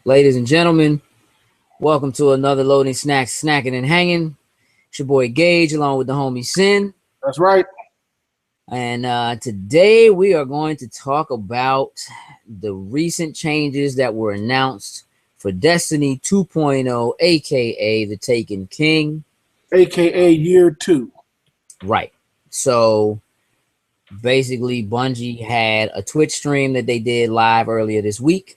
Ladies and gentlemen, welcome to another Loading Snacks, Snackin and Hangin. It's your boy Gage along with the homie Sin. That's right. And today we are going to talk about the recent changes that were announced for Destiny 2.0, A.K.A. the Taken King. A.K.A. Year 2. Right. So basically Bungie had a Twitch stream that they did live earlier this week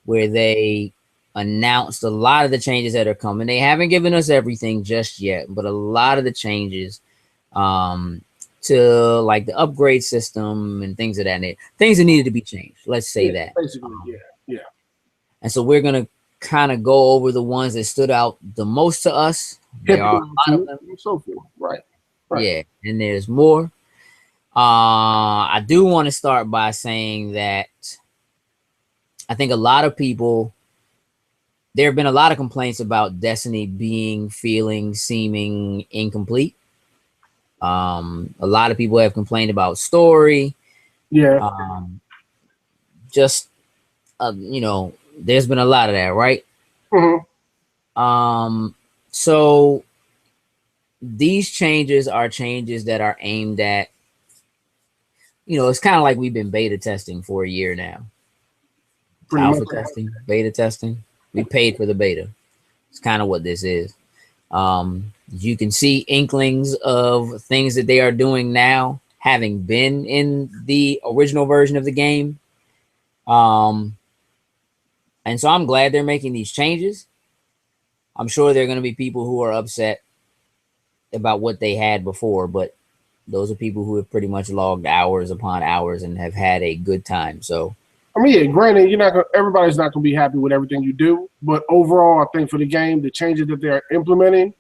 where they announced a lot of the changes that are coming. They haven't given us everything just yet, but a lot of the changes to like the upgrade system and things of that nature, things that needed to be changed. Let's say that. Basically, yeah. And so we're gonna kind of go over the ones that stood out the most to us. There are a lot of them. And so forth. Right. Yeah, and there's more. I do want to start by saying that I think a lot of people, there have been a lot of complaints about Destiny seeming incomplete. A lot of people have complained about story. Yeah. There's been a lot of that, right? Mm-hmm. So these changes are changes that are aimed at, it's kind of like we've been beta testing for a year now. Alpha testing, beta testing. We paid for the beta. It's kind of what this is. You can see inklings of things that they are doing now, having been in the original version of the game. And so I'm glad they're making these changes. I'm sure there are going to be people who are upset about what they had before, but those are people who have pretty much logged hours upon hours and have had a good time. So, I mean, yeah, granted, everybody's not going to be happy with everything you do, but overall, I think for the game, the changes that they're implementing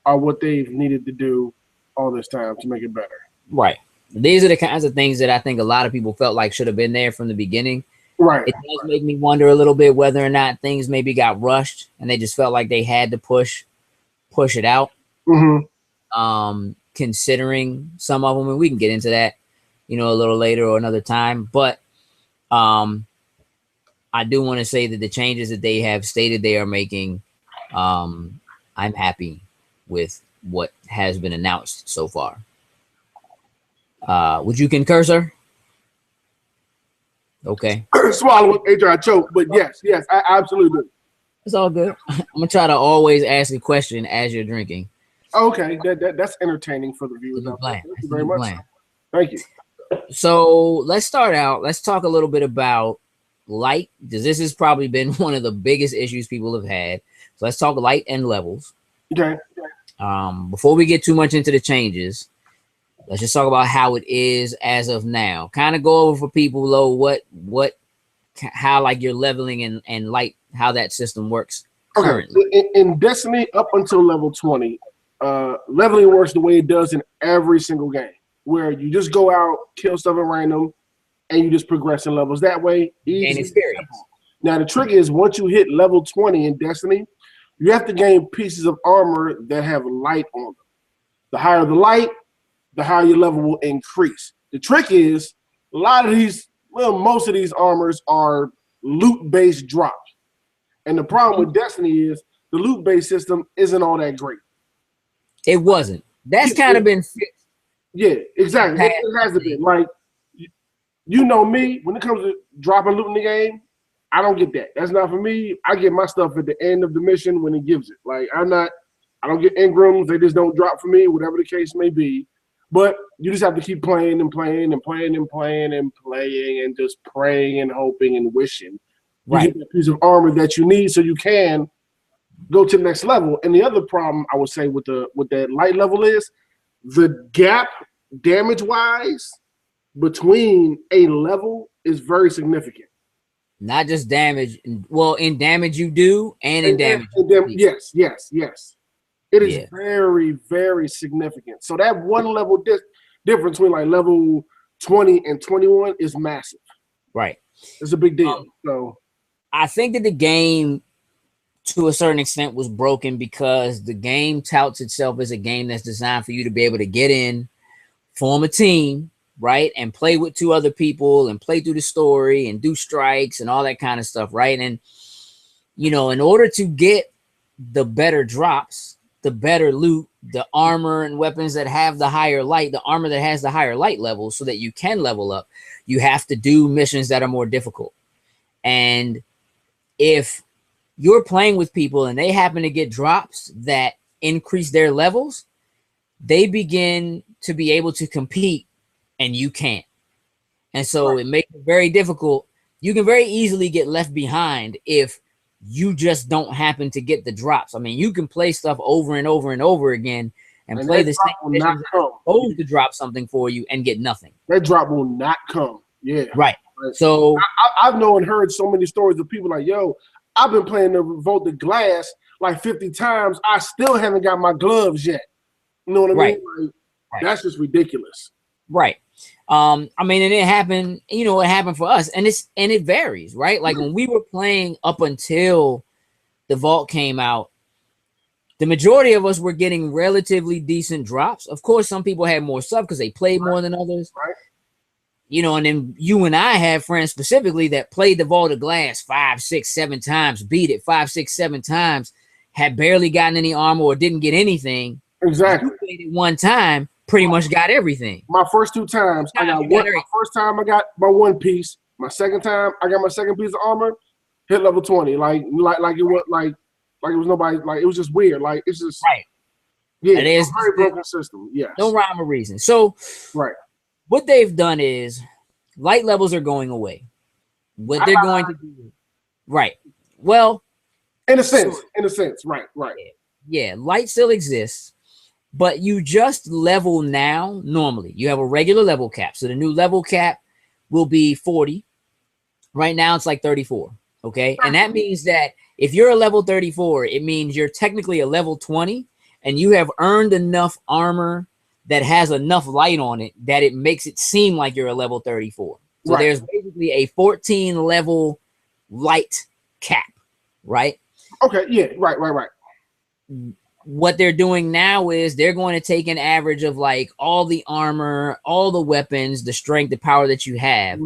are what they've needed to do all this time to make it better. Right. These are the kinds of things that I think a lot of people felt like should have been there from the beginning. Right. It does make me wonder a little bit whether or not things maybe got rushed and they just felt like they had to push it out. Mm-hmm. Considering some of them, and we can get into that, a little later or another time. But I do want to say that the changes that they have stated they are making, I'm happy with what has been announced so far. Would you concur, sir? Okay. Swallow it after I choke, but yes, I absolutely do. It's all good. I'm gonna try to always ask a question as you're drinking. Okay, that's entertaining for the viewers. Thank you very much. Thank you. So let's start out. Let's talk a little bit about light, because this has probably been one of the biggest issues people have had. So let's talk light and levels. Okay. Before we get too much into the changes, let's just talk about how it is as of now. Kind of go over for people, how like your leveling and light, how that system works currently. Okay. In Destiny, up until level 20, leveling works the way it does in every single game, where you just go out, kill stuff at random, and you just progress in levels that way. Gain experience. Now, the trick is once you hit level 20 in Destiny, you have to gain pieces of armor that have light on them. The higher the light, the higher your level will increase. The trick is most of these armors are loot-based drops. And the problem with Destiny is the loot-based system isn't all that great. It wasn't. That's kind of been fixed. Yeah, exactly. It hasn't been. Like, you know me, when it comes to dropping loot in the game, I don't get that. That's not for me. I get my stuff at the end of the mission when it gives it. Like, I don't get engrams. They just don't drop for me, whatever the case may be. But you just have to keep playing and playing and playing and playing and playing and just praying and hoping and wishing. You get that piece of armor that you need so you can go to the next level. And the other problem I would say with that light level is the gap damage-wise between a level is very significant. Not just damage. Well, in damage you do, and in damage. Yes. It is very, very significant. So that one level difference between like level 20 and 21 is massive. Right. It's a big deal. So I think that the game, to a certain extent, was broken because the game touts itself as a game that's designed for you to be able to get in, form a team, right, and play with two other people and play through the story and do strikes and all that kind of stuff, right? And you know, in order to get the better drops, the better loot, the armor and weapons that have the higher light, the armor that has the higher light levels so that you can level up, you have to do missions that are more difficult. And if you're playing with people and they happen to get drops that increase their levels, they begin to be able to compete and you can't. And so it makes it very difficult. You can very easily get left behind if you just don't happen to get the drops. I mean, you can play stuff over and over and over again and play the same missions supposed to drop something for you and get nothing. That drop will not come. Yeah. Right. So I've known and heard so many stories of people like, yo, I've been playing the Revolt the Glass like 50 times. I still haven't got my gloves yet. You know what I mean? Like, that's just ridiculous. Right. I mean, and it happened, you know, it happened for us, and it varies, right? Like when we were playing up until the Vault came out, the majority of us were getting relatively decent drops. Of course, some people had more stuff because they played more than others. Right. You know, and then you and I have friends specifically that played the Vault of Glass 5, 6, 7 times, beat it 5, 6, 7 times, had barely gotten any armor or didn't get anything. Exactly. You played it one time, pretty much got everything. My first 2 times, I got one. My first time, I got my one piece. My second time, I got my second piece of armor. Hit level 20. Like it was like it was nobody. Like it was just weird. Like it's just Yeah, it is a very broken system. Yes. No rhyme or reason. So what they've done is light levels are going away. What they're going to do, well, in a sense, right. Yeah, light still exists, but you just level now. Normally, you have a regular level cap. So the new level cap will be 40. Right now, it's like 34. Okay, and that means that if you're a level 34, it means you're technically a level 20, and you have earned enough armor that has enough light on it that it makes it seem like you're a level 34. So there's basically a 14 level light cap, right? Okay, yeah, right. What they're doing now is they're going to take an average of like all the armor, all the weapons, the strength, the power that you have.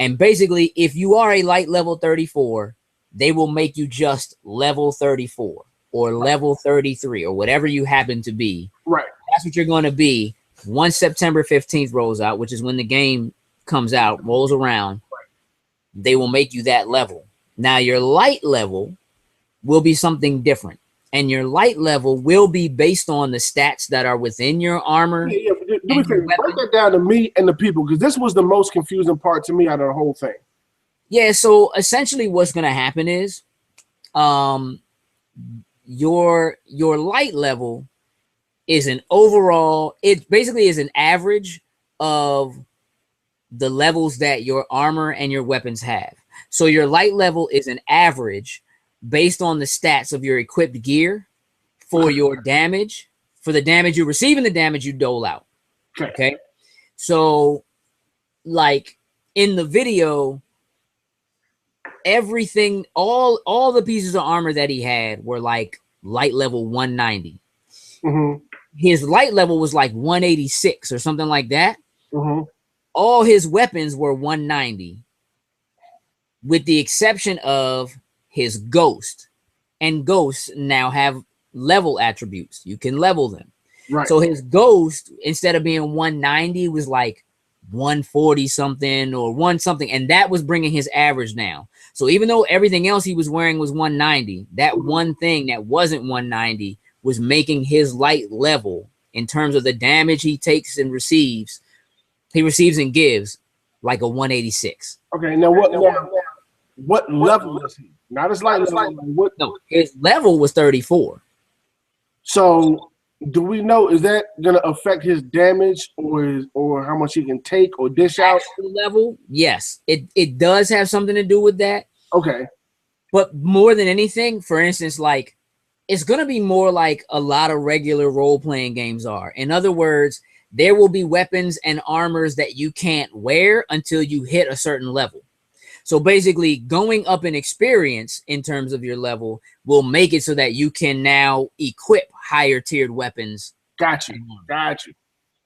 And basically, if you are a light level 34, they will make you just level 34 or level 33 or whatever you happen to be. Right. That's what you're going to be once September 15th rolls out, which is when the game comes out, rolls around. They will make you that level. Now, your light level will be something different. And your light level will be based on the stats that are within your armor. Yeah. Break that down to me and the people, because this was the most confusing part to me out of the whole thing. Yeah, so essentially what's going to happen is your light level is an overall, it basically is an average of the levels that your armor and your weapons have. So your light level is an average based on the stats of your equipped gear for your damage, for the damage you receive and the damage you dole out. Okay. So like in the video, everything, all the pieces of armor that he had were like light level 190. His light level was like 186 or something like that. All his weapons were 190, with the exception of his ghost. And ghosts now have level attributes. You can level them. Right. So his ghost, instead of being 190, was like 140 something or 1 something, and that was bringing his average down. So even though everything else he was wearing was 190, that one thing that wasn't 190 was making his light level in terms of the damage he takes and receives. He receives and gives like a 186. Okay, now what level was he? Not his light level. No, his level was 34. So do we know, is that gonna affect his damage or how much he can take or dish out? Level, yes, it does have something to do with that. Okay, but more than anything, for instance, like it's gonna be more like a lot of regular role-playing games are. In other words, there will be weapons and armors that you can't wear until you hit a certain level. So basically, going up in experience in terms of your level will make it so that you can now equip higher tiered weapons. Got you.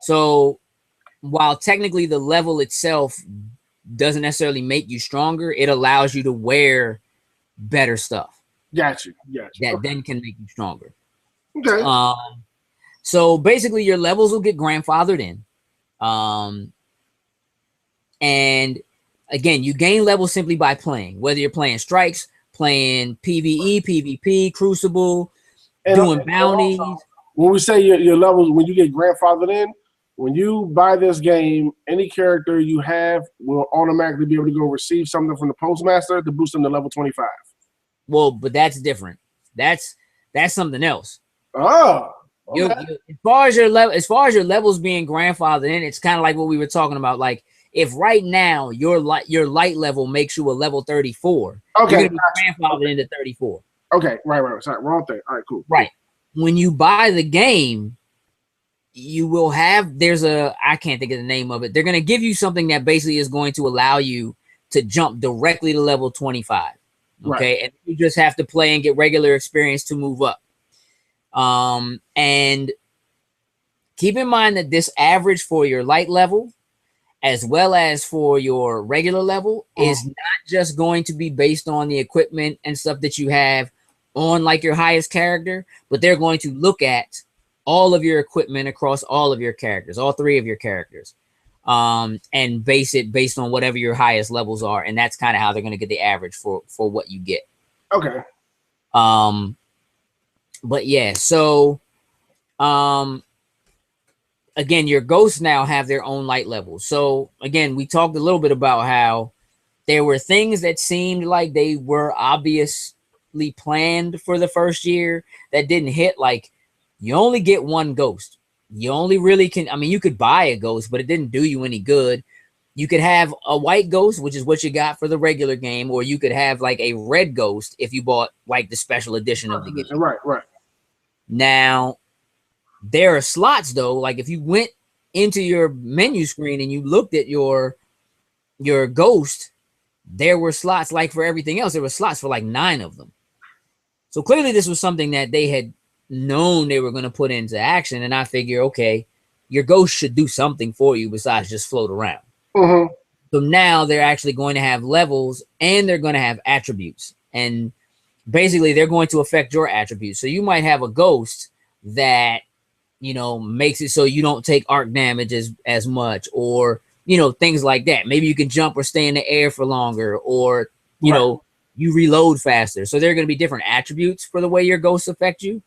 So while technically the level itself doesn't necessarily make you stronger, it allows you to wear better stuff. Gotcha. That then can make you stronger. Okay. So basically your levels will get grandfathered in. And again, you gain levels simply by playing, whether you're playing strikes, playing PvE, PvP, Crucible, doing bounties. Also, when we say your levels, when you get grandfathered in, when you buy this game, any character you have will automatically be able to go receive something from the postmaster to boost them to level 25. Well, but that's different. That's something else. Oh, okay. As far as your levels being grandfathered in, it's kind of like what we were talking about. Like if right now your light level makes you a level 34, okay, you're gonna be grandfathered into 34. Okay, right. Sorry, wrong thing. All right, cool. Right. When you buy the game, you will have I can't think of the name of it. They're gonna give you something that basically is going to allow you to jump directly to level 25. Okay, right. And you just have to play and get regular experience to move up. And keep in mind that this average for your light level as well as for your regular level is not just going to be based on the equipment and stuff that you have on like your highest character, but they're going to look at all of your equipment across all of your characters, all three of your characters, and base it based on whatever your highest levels are. And that's kind of how they're going to get the average for what you get. Okay. But yeah, so again, your ghosts now have their own light levels. So again, we talked a little bit about how there were things that seemed like they were obviously planned for the first year that didn't hit. Like you only get one ghost. You only really can, I mean, you could buy a ghost, but it didn't do you any good. You could have a white ghost, which is what you got for the regular game, or you could have like a red ghost if you bought like the special edition of the game. Right. Now, there are slots though. Like if you went into your menu screen and you looked at your ghost, there were slots like for everything else. There were slots for like 9 of them. So clearly this was something that they had known they were going to put into action. And I figure, okay, your ghost should do something for you besides just float around. So now they're actually going to have levels and they're going to have attributes. And basically they're going to affect your attributes. So you might have a ghost that, you know, makes it so you don't take arc damage as much, or, you know, things like that. Maybe you can jump or stay in the air for longer, or, you know, you reload faster. So there are going to be different attributes for the way your ghosts affect you,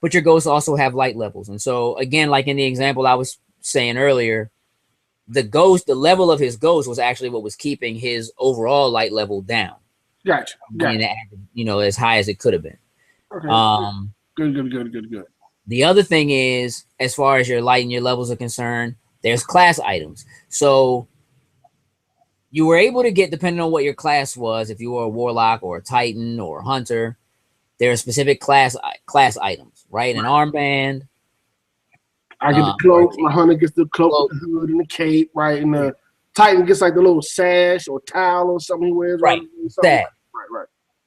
but your ghosts also have light levels. And so again, like in the example I was saying earlier, the level of his ghost was actually what was keeping his overall light level down. Gotcha. You know, as high as it could have been. Okay. Good. The other thing is, as far as your light and your levels are concerned, there's class items. So you were able to get, depending on what your class was, if you were a warlock or a titan or a hunter, there are specific class items, right? An armband. I get the cloak. My hunter gets the cloak, the hood, and the cape, right? And the titan gets like the little sash or towel or something he wears. Right.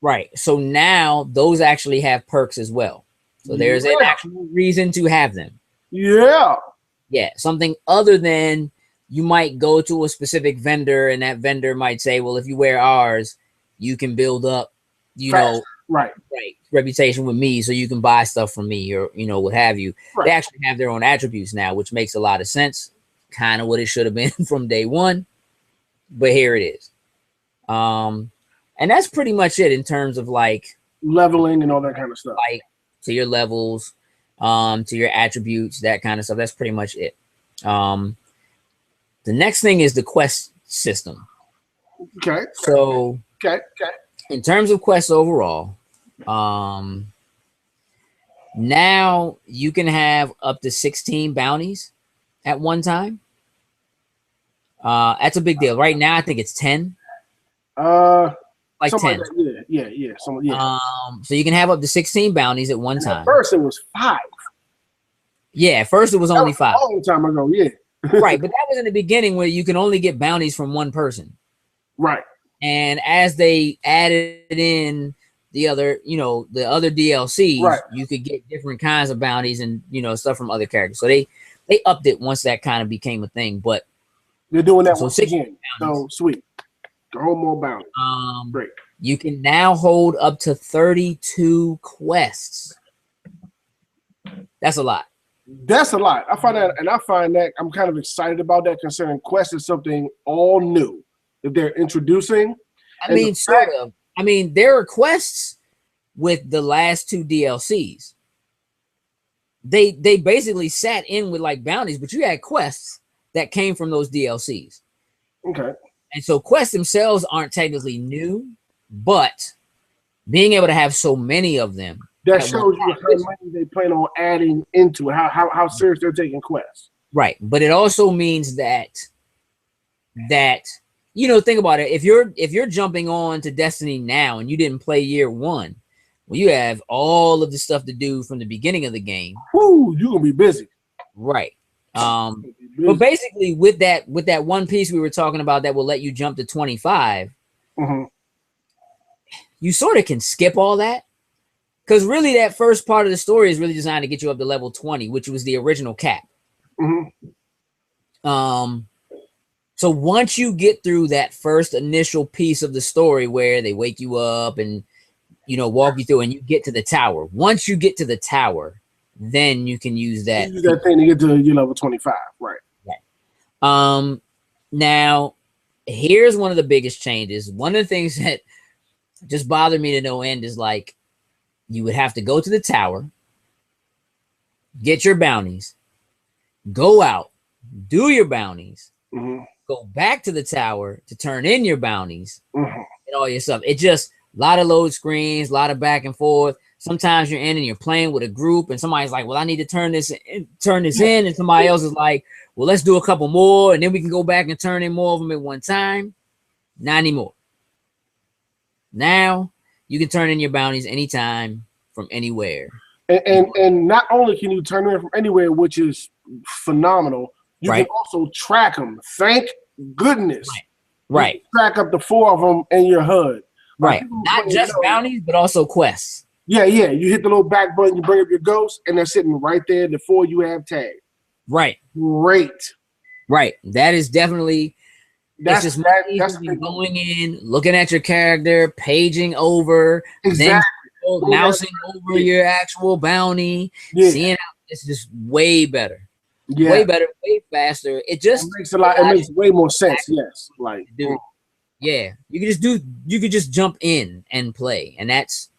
Right. So now those actually have perks as well. So there's an actual reason to have them. Yeah. Something other than you might go to a specific vendor and that vendor might say, well, if you wear ours, you can build up, you know, reputation with me, so you can buy stuff from me, or, you know, what have you. They actually have their own attributes now, which makes a lot of sense. Kind of what it should have been from day one, but here it is. And that's pretty much it in terms of like leveling and all that kind of stuff. Like to your levels, to your attributes, that kind of stuff. That's pretty much it. The next thing is the quest system. Okay. So in terms of quests overall, now you can have up to 16 bounties at one time. That's a big deal. Right now, I think it's 10. Like 10. Like yeah. So you can have up to 16 bounties at one time. At first, it was 5. Yeah, at first it was only 5. A long time ago, yeah. Right, but that was in the beginning where you can only get bounties from one person. Right. And as they added in the other, you know, the other DLCs, you could get different kinds of bounties and, you know, stuff from other characters. So they upped it once that kind of became a thing. But they're doing that once again. So sweet. Go more bounty. Great. You can now hold up to 32 quests. That's a lot. That's a lot. I find that I'm kind of excited about that, considering Quest is something all new that they're introducing. I mean, sort of. I mean, there are quests with the last 2 DLCs. They basically sat in with like bounties, but you had quests that came from those DLCs. Okay. And so quests themselves aren't technically new, but being able to have so many of them, that shows you how many they plan on adding into it, how serious they're taking quests. Right. But it also means that you know, think about it. If you're jumping on to Destiny now and you didn't play year 1, well, you have all of the stuff to do from the beginning of the game. Whoo, you're gonna be busy. Right. But basically with that one piece we were talking about that will let you jump to 25, you sort of can skip all that. Because really that first part of the story is really designed to get you up to level 20, which was the original cap. So once you get through that first initial piece of the story where they wake you up and, you know, walk you through and you get to the tower. Once you get to the tower, then you can use that. Use that thing to get to your level 25, right? Right. Now, here's one of the biggest changes. One of the things that just bothered me to no end is like, you would have to go to the tower, get your bounties, go out, do your bounties, go back to the tower to turn in your bounties and all your stuff. It just a lot of load screens, a lot of back and forth. Sometimes you're in and you're playing with a group and somebody's like, well, I need to turn this in. And somebody else is like, well, let's do a couple more and then we can go back and turn in more of them at one time. Not anymore. Now you can turn in your bounties anytime from anywhere. And not only can you turn in from anywhere, which is phenomenal, you can also track them. Thank goodness. Right. Track up to 4 of them in your HUD. Right. Not just bounties, but also quests. Yeah. You hit the little back button, you bring up your ghost, and they're sitting right there, the 4 you have tagged. Right. Great. Right. That is definitely that's just going in, looking at your character, paging over, then mousing over your actual bounty, seeing how it's just way better. Way better, way faster. It makes a lot. It makes way more sense. Yes, like yeah, you could just jump in and play, and that's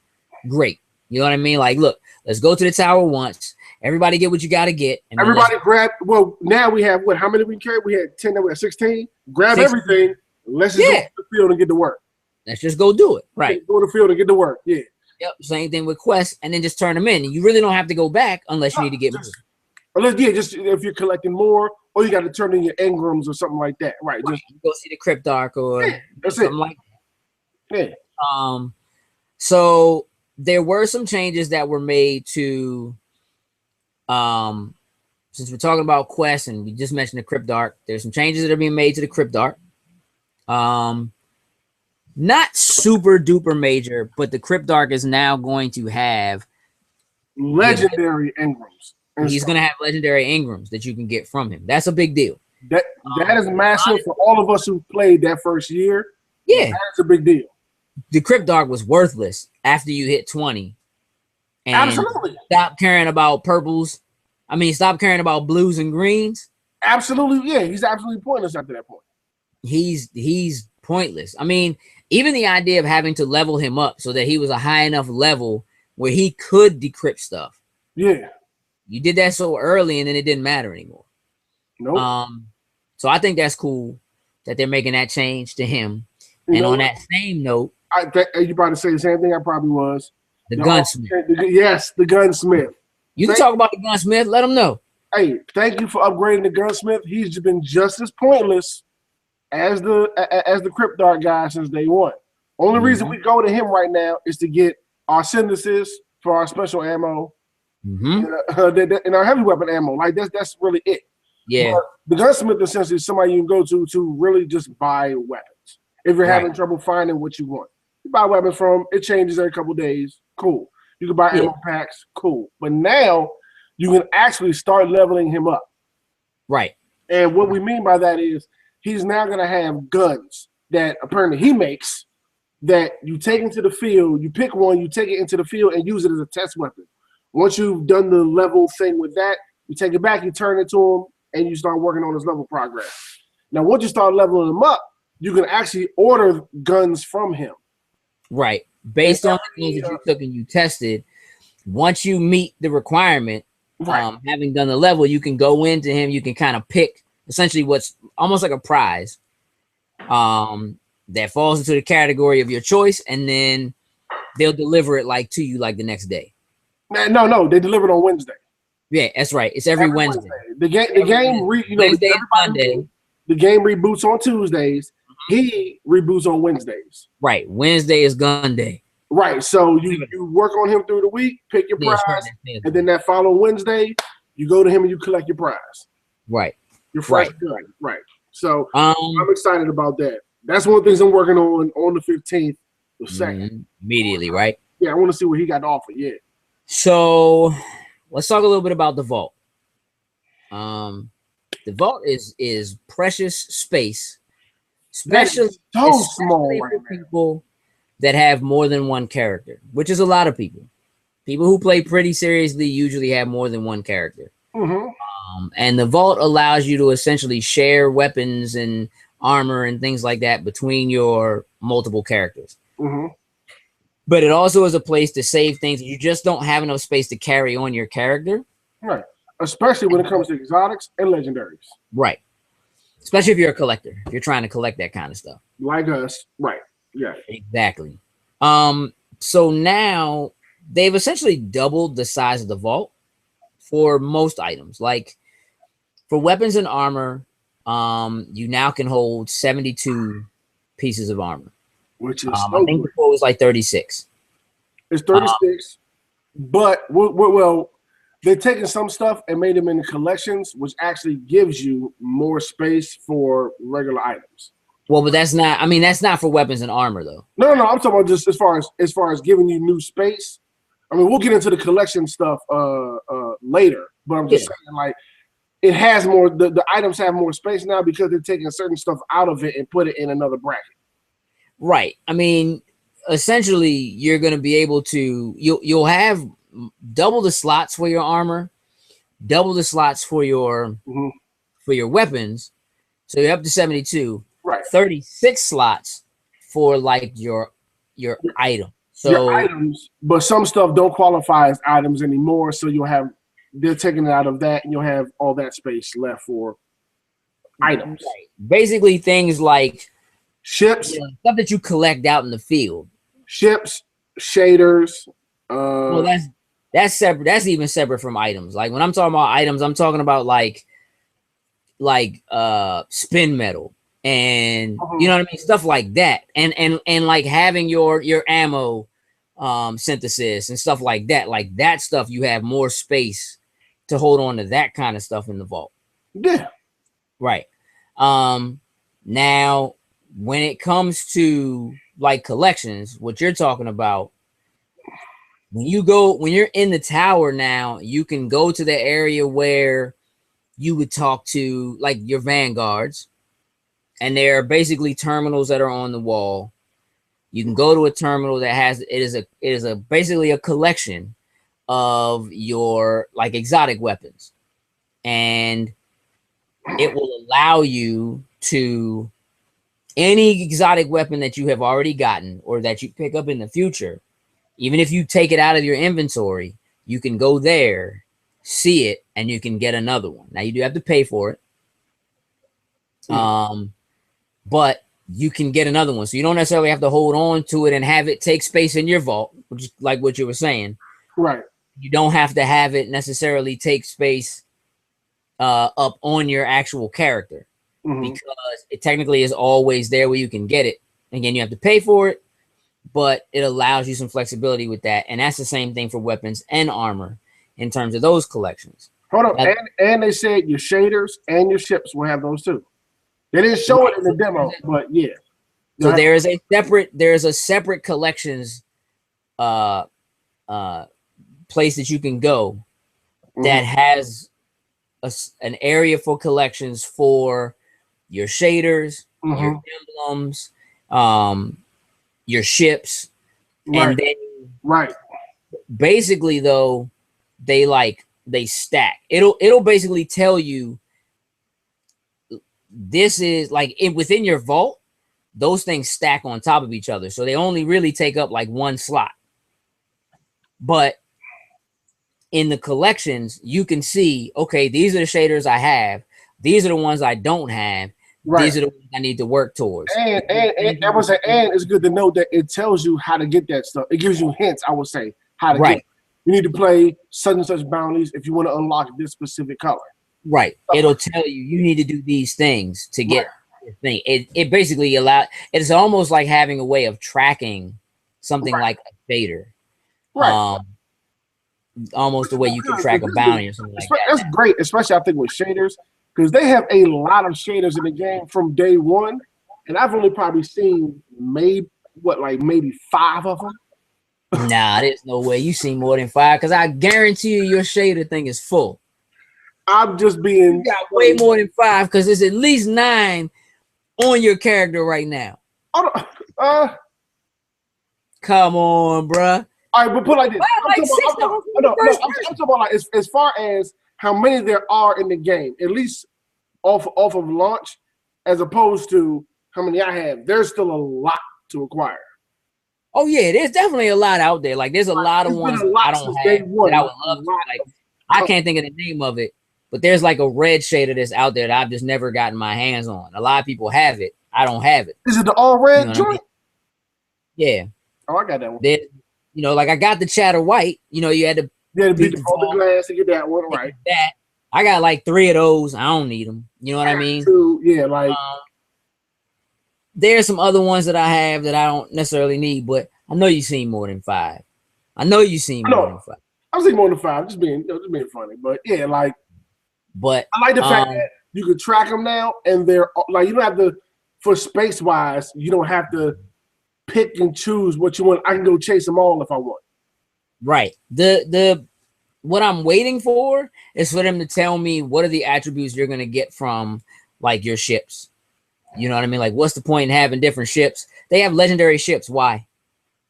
great. You know what I mean? Like, look, let's go to the tower once. Everybody get what you got to get. And everybody grab. Well, now we have what? How many we carry? We had 10. Now we have 16. Grab 16. Everything. Let's just go to the field and get to work. Let's just go do it. Right. Go to the field and get to work. Yeah. Yep. Same thing with quests, and then just turn them in. You really don't have to go back unless you need to get more. Unless, just if you're collecting more, or you got to turn in your engrams or something like that, right? Just go see the Cryptarch or something like that. Yeah. So there were some changes that were made to, since we're talking about quests and we just mentioned the Cryptarch, there's some changes that are being made to the Cryptarch. Not super duper major, but the Cryptarch is now going to have legendary engrams. He's going to have legendary engrams that you can get from him. That's a big deal. That is massive for all of us who played that first year. Yeah. That's a big deal. The Cryptarch was worthless after you hit 20. And absolutely. Stop caring about purples. I mean, stop caring about blues and greens. Absolutely. Yeah. He's absolutely pointless after that point. He's pointless. I mean, even the idea of having to level him up so that he was a high enough level where he could decrypt stuff. Yeah. You did that so early and then it didn't matter anymore. Nope. So I think that's cool that they're making that change to him. And on that same note, you about to say the same thing I probably was. The gunsmith. Yes, the gunsmith. You can talk about the gunsmith. Let him know. Hey, thank you for upgrading the gunsmith. He's been just as pointless as the Cryptarch guy since day one. Only reason we go to him right now is to get our synthesis for our special ammo. And our heavy weapon ammo, like that's really it. Yeah, but the gunsmith essentially is somebody you can go to really just buy weapons. If you're having trouble finding what you want, you buy weapons from. It changes every couple days. Cool. You can buy ammo packs. Cool. But now you can actually start leveling him up. Right. And what we mean by that is he's now going to have guns that apparently he makes that you take into the field. You pick one, you take it into the field and use it as a test weapon. Once you've done the level thing with that, you take it back, you turn it to him, and you start working on his level progress. Now, once you start leveling him up, you can actually order guns from him. Right. Based on the things that you took and you tested, once you meet the requirement, having done the level, you can go into him, you can kind of pick essentially what's almost like a prize that falls into the category of your choice, and then they'll deliver it like to you like the next day. No, they deliver it on Wednesday. Yeah, that's right. It's every Wednesday. The game, Wednesday and Sunday. The game reboots on Tuesdays. He reboots on Wednesdays. Right. Wednesday is gun day. Right. So you work on him through the week, pick your prize, and then that following Wednesday, you go to him and you collect your prize. Right. Your fresh gun. Right. So I'm excited about that. That's one of the things I'm working on the 15th, the 2nd. Immediately, right? Yeah, I want to see what he got to offer. Yeah. So let's talk a little bit about the vault. The vault is precious space, especially small for people that have more than one character, which is a lot of people. People who play pretty seriously usually have more than one character. And the vault allows you to essentially share weapons and armor and things like that between your multiple characters. But it also is a place to save things. You just don't have enough space to carry on your character. Right. Especially when it comes to exotics and legendaries. Right. Especially if you're a collector. If you're trying to collect that kind of stuff. Like us. Right. Yeah. Exactly. So now they've essentially doubled the size of the vault for most items. Like for weapons and armor, you now can hold 72 pieces of armor. Which is I think before it was like 36. It's 36. But well, they're taking some stuff and made them into collections, which actually gives you more space for regular items. Well, but that's not. I mean, that's not for weapons and armor, though. No. I'm talking about just as far as giving you new space. I mean, we'll get into the collection stuff later, but I'm just saying, like, it has more. The items have more space now because they're taking certain stuff out of it and put it in another bracket. Right. I mean, essentially, you're going to be able to. You'll have double the slots for your armor, double the slots for your weapons. So you're up to 72. Right. 36 slots for like your item. So your items, but some stuff don't qualify as items anymore. So they're taking it out of that, and you'll have all that space left for items. Right. Basically, things like ships, stuff that you collect out in the field. Ships, shaders. Well, that's separate. That's even separate from items. Like when I'm talking about items, I'm talking about like spin metal and you know what I mean, stuff like that, and like having your ammo synthesis and stuff like that. Like that stuff, you have more space to hold on to that kind of stuff in the vault. Yeah. Right. Now, when it comes to like collections, what you're talking about, when you're in the tower now, you can go to the area where you would talk to like your vanguards, and there are basically terminals that are on the wall. You can go to a terminal that has it is basically a collection of your like exotic weapons, and it will allow you to any exotic weapon that you have already gotten or that you pick up in the future, even if you take it out of your inventory, you can go there, see it, and you can get another one. Now you do have to pay for it. But you can get another one. So you don't necessarily have to hold on to it and have it take space in your vault, which is like what you were saying. Right. You don't have to have it necessarily take space up on your actual character because it technically is always there where you can get it. Again, you have to pay for it, but it allows you some flexibility with that. And that's the same thing for weapons and armor in terms of those collections. Hold on. And they said your shaders and your ships will have those too. They didn't show it in the demo, but yeah. So there is a separate collections place that you can go that has an area for collections for your shaders, your emblems, your ships, Right. and then Right. basically though they stack. It'll basically tell you this is like within your vault, those things stack on top of each other, so they only really take up like one slot. But in the collections, you can see, okay, these are the shaders I have, these are the ones I don't have, Right. these are the ones I need to work towards. And I would say, and it's good to know that it tells you how to get that stuff. It gives you hints, I would say, how to get it. You need to play such and such bounties if you want to unlock this specific color. Right. It'll tell you need to do these things to get the thing. It basically it's almost like having a way of tracking something like a shader. Right. Almost the way you can track a bounty or something like that. That's great, especially I think with shaders, because they have a lot of shaders in the game from day one, and I've only probably seen maybe 5 of them. Nah, there's no way you see more than 5, because I guarantee you your shader thing is full. I'm just being. You got way more than 5, because there's at least 9 on your character right now. Come on, bruh. All right, but put it like this. I'm talking about like as far as how many there are in the game, at least off of launch, as opposed to how many I have. There's still a lot to acquire. Oh yeah, there's definitely a lot out there. Like there's a lot of ones I don't have that I would love to. Like I can't think of the name of it, but there's like a red shader that's out there that I've just never gotten my hands on. A lot of people have it. I don't have it. Is it the all red joint? Yeah. Oh, I got that one. Like I got the chatter white. You had to beat the glass to get that one right. That I got like 3 of those. I don't need them. You know what I mean? 2, yeah, like. There's some other ones that I have that I don't necessarily need, but I know you've seen more than 5. I know you've seen more than 5. I've seen more than 5, just being funny. But yeah, like, but I like the fact that you can track them now, and they're like, you don't have to, for space wise, you don't have to pick and choose what you want. I can go chase them all if I want. Right. What I'm waiting for is for them to tell me what are the attributes you're gonna get from like your ships. You know what I mean? Like, what's the point in having different ships? They have legendary ships. Why?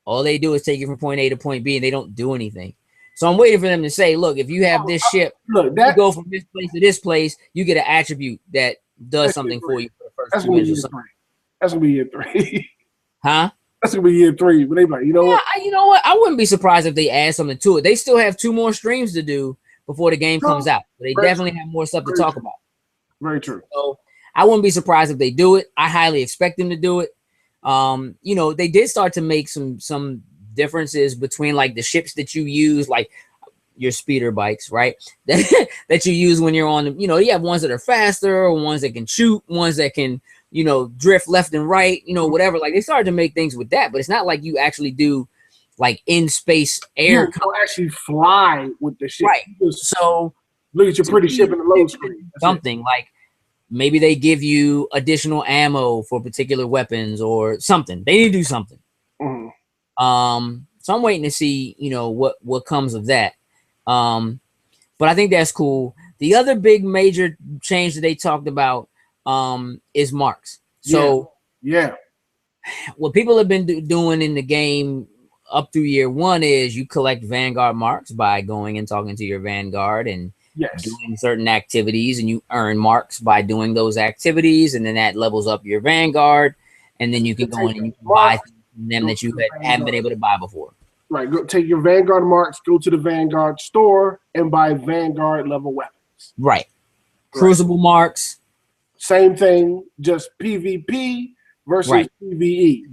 All they do is take you from point A to point B, and they don't do anything. So I'm waiting for them to say, look, if you have this ship, you go from this place to this place, you get an attribute that does something for you for the first That's 2 years or something. That's gonna be year 3. Huh? That's gonna be year 3. But they like, you know what? I wouldn't be surprised if they add something to it. They still have 2 more streams to do before the game comes out. But they definitely have more stuff to talk about. Very true. So I wouldn't be surprised if they do it. I highly expect them to do it. They did start to make some differences between like the ships that you use, like your speeder bikes, right? that you use when you're on them. You have ones that are faster, ones that can shoot, ones that can, drift left and right, whatever. Like they started to make things with that, but it's not like you actually do like in space air. You don't actually fly with the ship. Right. So look at your pretty ship in the load screen. Something like maybe they give you additional ammo for particular weapons or something. They need to do something. Mm-hmm. So I'm waiting to see, what comes of that. But I think that's cool. The other big major change that they talked about is marks. So yeah, what people have been doing in the game up through year 1 is you collect Vanguard marks by going and talking to your Vanguard and doing certain activities, and you earn marks by doing those activities, and then that levels up your Vanguard, and then you can go in and you can buy them that you haven't been able to buy before. Right, go take your Vanguard marks, go to the Vanguard store, and buy Vanguard level weapons. Right. Crucible marks. Same thing, just PvP versus PvE.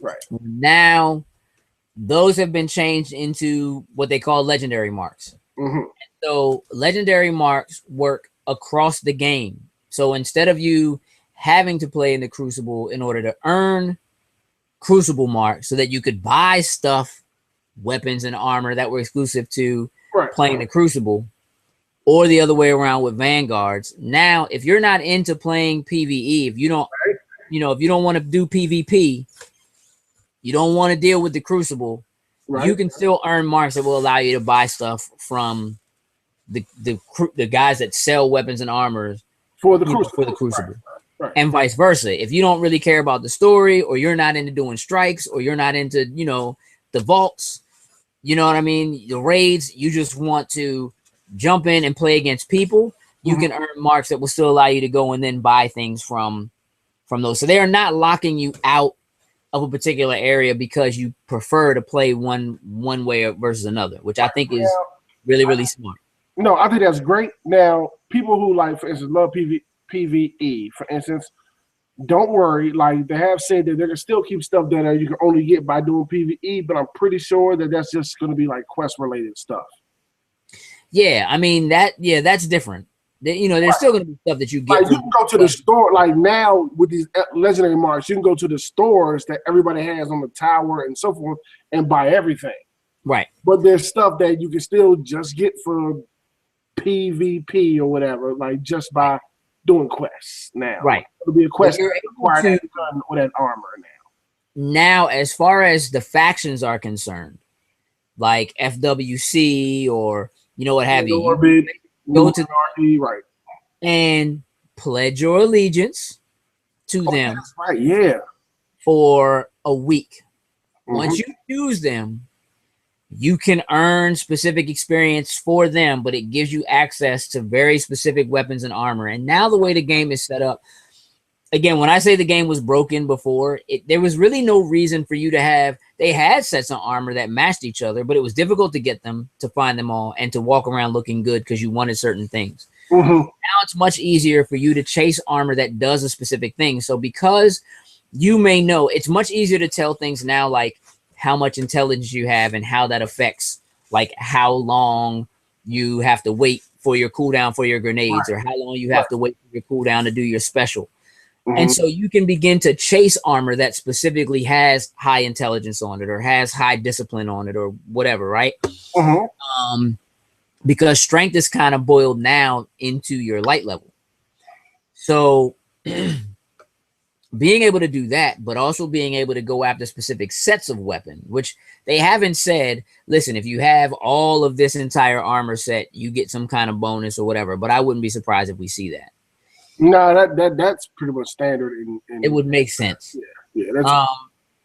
Right. Now, those have been changed into what they call legendary marks. Mm-hmm. So legendary marks work across the game. So instead of you having to play in the Crucible in order to earn Crucible marks so that you could buy stuff, weapons and armor that were exclusive to playing the Crucible, or the other way around with Vanguards. Now, if you're not into playing PvE, if you don't, if you don't want to do PvP, you don't want to deal with the Crucible, you can still earn marks that will allow you to buy stuff from the guys that sell weapons and armors for the Crucible. and vice versa. If you don't really care about the story, or you're not into doing strikes, or you're not into, the vaults, you know what I mean, the raids, you just want to jump in and play against people, you can earn marks that will still allow you to go and then buy things from those. So they are not locking you out of a particular area because you prefer to play one way versus another, which I think is really, really smart. No, I think that's great. Now, people who, like, for instance, love PvE, for instance, don't worry. Like, they have said that they're going to still keep stuff that you can only get by doing PvE, but I'm pretty sure that that's just going to be like quest-related stuff. Yeah, I mean, that's different. There's still going to be stuff that you get. Like, you can go to the store, like now with these legendary marks, you can go to the stores that everybody has on the tower and so forth and buy everything. Right. But there's stuff that you can still just get for PvP or whatever, like just by doing quests now. Right. It'll be a quest to acquire that gun or that armor now. Now, as far as the factions are concerned, like FWC or what have you, go to the right and pledge your allegiance to them. That's right, yeah. For a week. Once you choose them, you can earn specific experience for them, but it gives you access to very specific weapons and armor. And now the way the game is set up, again, when I say the game was broken before, there was really no reason for you to have. They had sets of armor that matched each other, but it was difficult to get them, to find them all, and to walk around looking good because you wanted certain things. Now it's much easier for you to chase armor that does a specific thing. So because you may know, it's much easier to tell things now, like how much intelligence you have and how that affects, like how long you have to wait for your cooldown for your grenades, or how long you have to wait for your cooldown to do your special. And so you can begin to chase armor that specifically has high intelligence on it, or has high discipline on it, or whatever, right? Because strength is kind of boiled now into your light level. So being able to do that, but also being able to go after specific sets of weapons, which they haven't said, listen, if you have all of this entire armor set, you get some kind of bonus or whatever. But I wouldn't be surprised if we see that. No, that's pretty much standard. It would make sense. Yeah.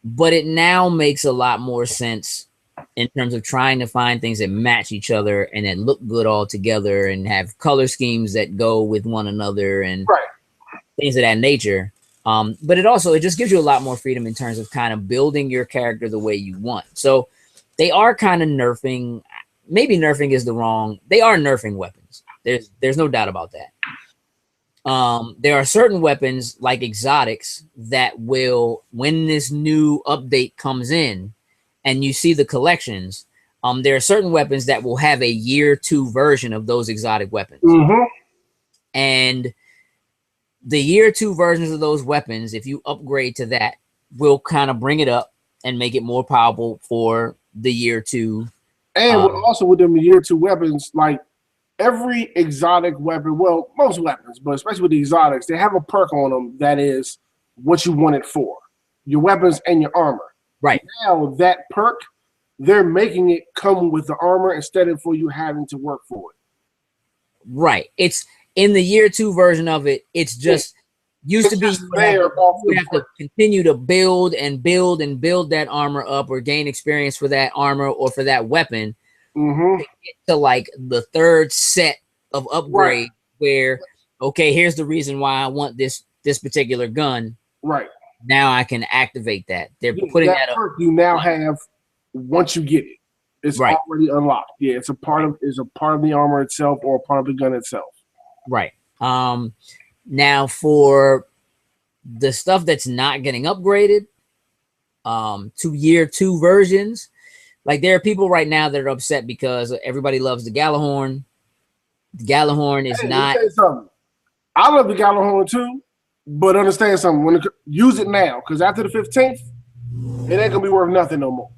But it now makes a lot more sense in terms of trying to find things that match each other and that look good all together and have color schemes that go with one another and things of that nature. But it just gives you a lot more freedom in terms of kind of building your character the way you want. So they are kind of nerfing. Maybe nerfing is they are nerfing weapons. There's no doubt about that. There are certain weapons like exotics that will, when this new update comes in and you see the collections, there are certain weapons that will have a year 2 version of those exotic weapons. And the year 2 versions of those weapons, if you upgrade to that, will kind of bring it up and make it more powerful for the year 2. And also with them year 2 weapons, like every exotic weapon, well, most weapons, but especially with the exotics, they have a perk on them that is what you want it for, your weapons and your armor. Right. Now that perk, they're making it come with the armor instead of for you having to work for it. Right. It's in the year 2 version of it. It's just used to be you have to continue to build and build and build that armor up, or gain experience for that armor or for that weapon. To get to like the 3rd set of upgrade, where here's the reason why I want this particular gun. Right. Now I can activate that. They're putting that up. You now have once you get it. It's already unlocked. Yeah, it's a part of the armor itself or a part of the gun itself. Right. Now for the stuff that's not getting upgraded to year 2 versions, like there are people right now that are upset because everybody loves the Gallahorn. The Gallahorn is not. I love the Gallahorn too, but understand something. Use it now, because after the 15th, it ain't gonna be worth nothing no more.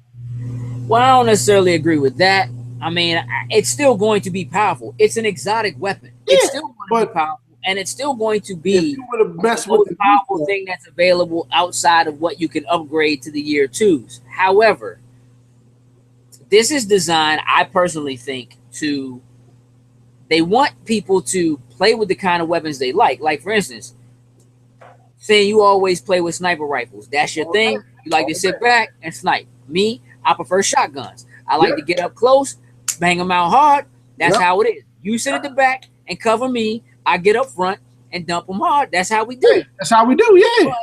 Well, I don't necessarily agree with that. I mean, it's still going to be powerful. It's an exotic weapon. It's still going to be powerful, and it's still going to be the most powerful thing that's available outside of what you can upgrade to the year 2s. However, this is designed, I personally think, they want people to play with the kind of weapons they like. Like, for instance, saying you always play with sniper rifles. That's your thing. You like to sit back and snipe. Me, I prefer shotguns. I like to get up close, bang them out hard. That's how it is. You sit at the back and cover me. I get up front and dump them hard. That's how we do. Yeah, that's how we do, yeah. But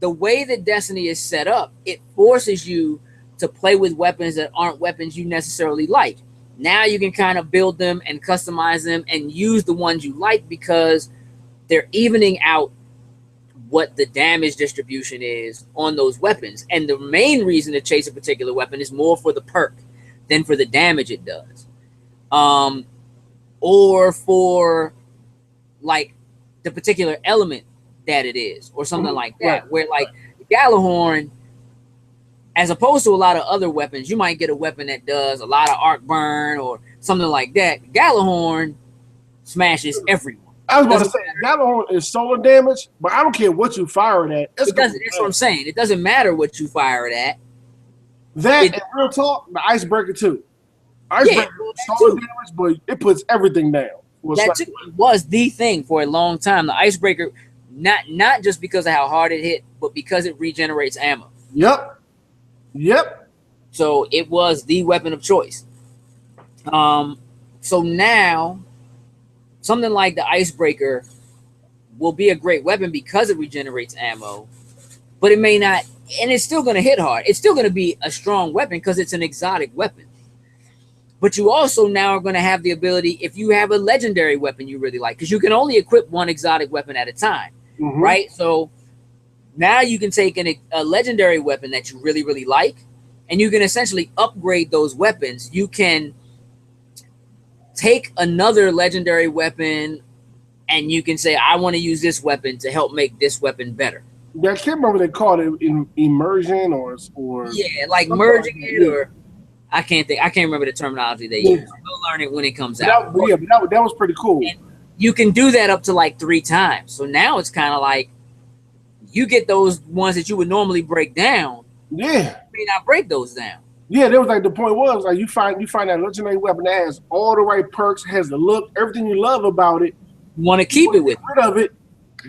the way that Destiny is set up, it forces you to play with weapons that aren't weapons you necessarily like. Now you can kind of build them and customize them and use the ones you like because they're evening out what the damage distribution is on those weapons. And the main reason to chase a particular weapon is more for the perk than for the damage it does. Or for like the particular element that it is or something like that. Where like Gjallarhorn, as opposed to a lot of other weapons, you might get a weapon that does a lot of arc burn or something like that. Gjallarhorn smashes everyone. I was going to say, Gjallarhorn is solar damage, but I don't care what you fire it at. That's what I'm saying. It doesn't matter what you fire it at. And real talk, the Icebreaker too. Icebreaker solar damage, but it puts everything down. That too was the thing for a long time. The Icebreaker, not just because of how hard it hit, but because it regenerates ammo. Yep. So it was the weapon of choice. So now something like the Icebreaker will be a great weapon because it regenerates ammo, but it may not, and it's still going to hit hard. It's still going to be a strong weapon because it's an exotic weapon. But you also now are going to have the ability, if you have a legendary weapon you really like, because you can only equip one exotic weapon at a time, right? So now you can take a legendary weapon that you really, really like, and you can essentially upgrade those weapons. You can take another legendary weapon and you can say, I want to use this weapon to help make this weapon better. Yeah, I can't remember what they called it, immersion or like merging it, or I can't remember the terminology they use. We'll learn it when it comes out. But that was pretty cool. And you can do that up to like 3 times. So now it's kind of like you get those ones that you would normally break down. Yeah. You may not break those down. Yeah, that was like the point was like you find that legendary weapon that has all the right perks, has the look, everything you love about it. You want to keep it with rid of it.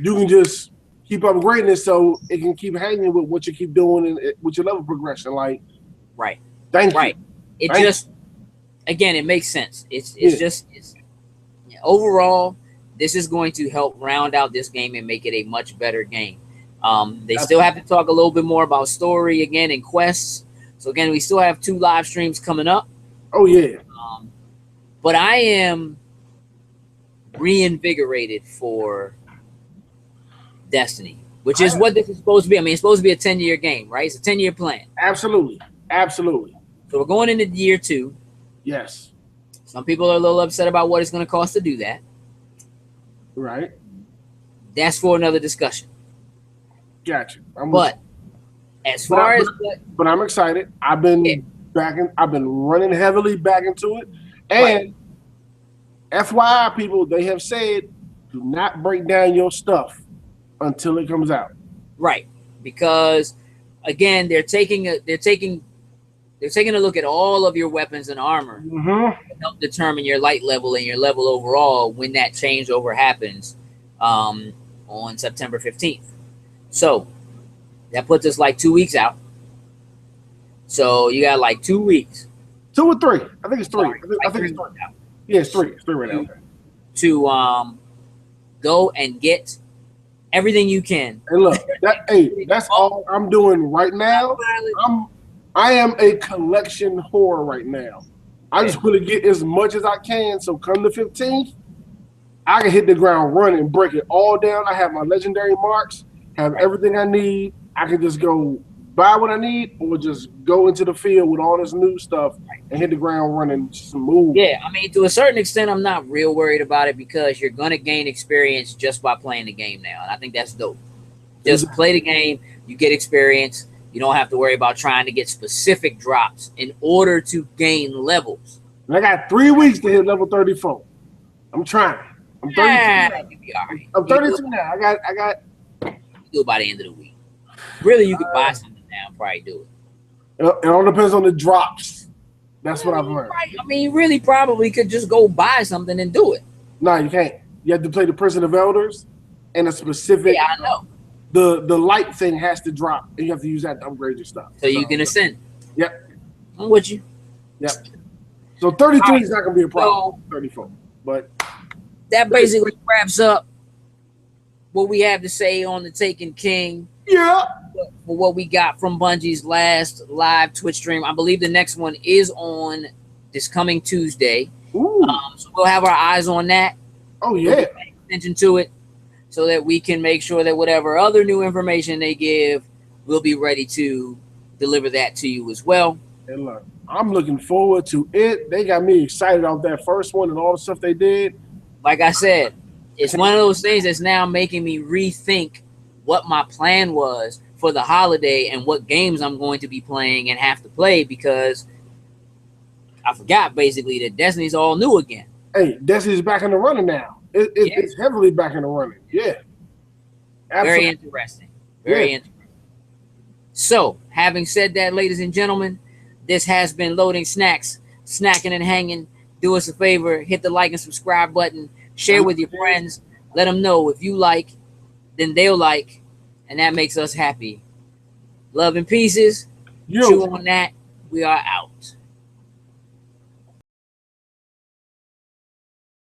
You can just keep upgrading it so it can keep hanging with what you keep doing and with your level progression. Like, right. Thank you. It just again, it makes sense. It's overall, this is going to help round out this game and make it a much better game. They still have to talk a little bit more about story again and quests. So again, we still have 2 live streams coming up. Oh yeah. But I am reinvigorated for Destiny, which is what this is supposed to be. I mean, it's supposed to be a 10-year game, right? It's a 10-year plan. Absolutely. So we're going into year 2. Yes. Some people are a little upset about what it's going to cost to do that. Right. That's for another discussion. Gotcha. But I'm excited. I've been running heavily back into it. And FYI, people, they have said do not break down your stuff until it comes out. Right. Because again, they're taking a look at all of your weapons and armor to help determine your light level and your level overall when that changeover happens on September 15th. So that puts us like 2 weeks out. So you got like 2 weeks. 2 or 3. I think it's 3. I think it's 3. Yeah, it's 3. It's 3 right now. To go and get everything you can. And look, that's all I'm doing right now. I am a collection whore right now. I just want to get as much as I can. So come the 15th, I can hit the ground running, break it all down. I have my legendary marks, have everything I need. I can just go buy what I need or just go into the field with all this new stuff and hit the ground running, just move. Yeah, I mean, to a certain extent, I'm not real worried about it because you're going to gain experience just by playing the game now. And I think that's dope. Just play the game, you get experience. You don't have to worry about trying to get specific drops in order to gain levels. And I got 3 weeks to hit level 34. I'm trying. I'm 32 now. I'm 32 now. I got. Do it by the end of the week. Really, you could buy something now and probably do it. It all depends on the drops. That's what I've learned. I mean, you really probably could just go buy something and do it. No, you can't. You have to play the Prison of Elders and a specific. Yeah, I know. the light thing has to drop, and you have to use that to upgrade your stuff. So you can ascend. Yep. I'm with you. Yep. So 33 is not going to be a problem. So, 34. But that basically wraps up what we have to say on the Taken King. Yeah. For what we got from Bungie's last live Twitch stream. I believe the next one is on this coming Tuesday. So we'll have our eyes on that. Oh, yeah. We'll pay attention to it so that we can make sure that whatever other new information they give, we'll be ready to deliver that to you as well. And look, I'm looking forward to it. They got me excited off that first one and all the stuff they did. Like I said, it's one of those things that's now making me rethink what my plan was for the holiday and what games I'm going to be playing and have to play, because I forgot basically that Destiny's all new again. Hey, Destiny's back in the running now. It's heavily back in the running. Yeah. Absolutely. Very interesting. Very interesting. So, having said that, ladies and gentlemen, this has been Loading Snacks, Snacking and Hanging. Do us a favor, hit the like and subscribe button, share with your friends, let them know if you like, then they'll like, and that makes us happy. Love and pieces. Chew on that. We are out.